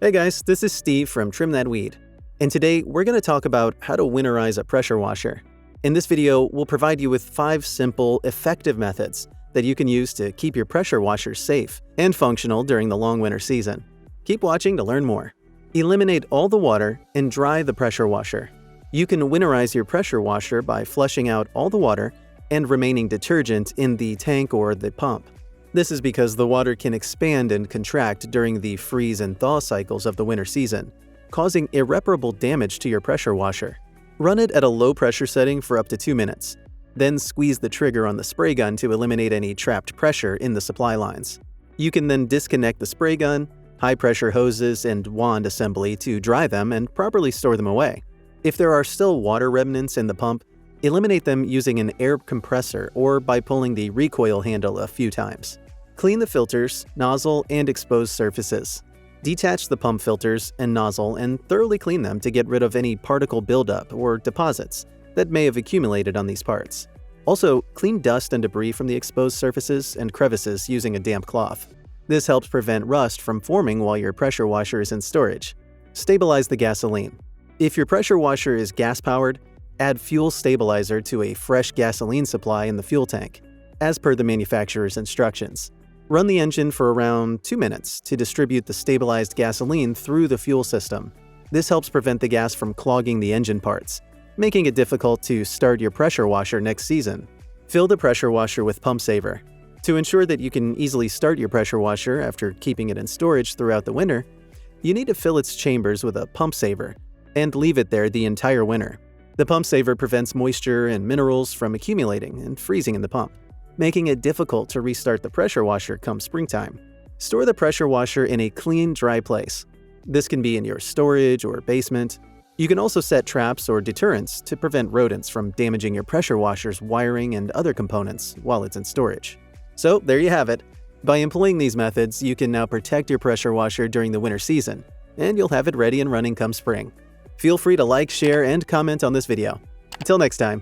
Hey guys, this is Steve from Trim That Weed, and today we're going to talk about how to winterize a pressure washer. In this video, we'll provide you with 5 simple, effective methods that you can use to keep your pressure washer safe and functional during the long winter season. Keep watching to learn more. Eliminate all the water and dry the pressure washer. You can winterize your pressure washer by flushing out all the water and remaining detergent in the tank or the pump. This is because the water can expand and contract during the freeze and thaw cycles of the winter season, causing irreparable damage to your pressure washer. Run it at a low pressure setting for up to 2 minutes. Then squeeze the trigger on the spray gun to eliminate any trapped pressure in the supply lines. You can then disconnect the spray gun, high pressure hoses, and wand assembly to dry them and properly store them away. If there are still water remnants in the pump, eliminate them using an air compressor or by pulling the recoil handle a few times. Clean the filters, nozzle, and exposed surfaces. Detach the pump filters and nozzle and thoroughly clean them to get rid of any particle buildup or deposits that may have accumulated on these parts. Also, clean dust and debris from the exposed surfaces and crevices using a damp cloth. This helps prevent rust from forming while your pressure washer is in storage. Stabilize the gasoline. If your pressure washer is gas-powered, add fuel stabilizer to a fresh gasoline supply in the fuel tank, as per the manufacturer's instructions. Run the engine for around 2 minutes to distribute the stabilized gasoline through the fuel system. This helps prevent the gas from clogging the engine parts, making it difficult to start your pressure washer next season. Fill the pressure washer with pump saver. To ensure that you can easily start your pressure washer after keeping it in storage throughout the winter, you need to fill its chambers with a pump saver and leave it there the entire winter. The pump saver prevents moisture and minerals from accumulating and freezing in the pump, making it difficult to restart the pressure washer come springtime. Store the pressure washer in a clean, dry place. This can be in your storage or basement. You can also set traps or deterrents to prevent rodents from damaging your pressure washer's wiring and other components while it's in storage. So there you have it. By employing these methods, you can now protect your pressure washer during the winter season, and you'll have it ready and running come spring. Feel free to like, share, and comment on this video. Until next time.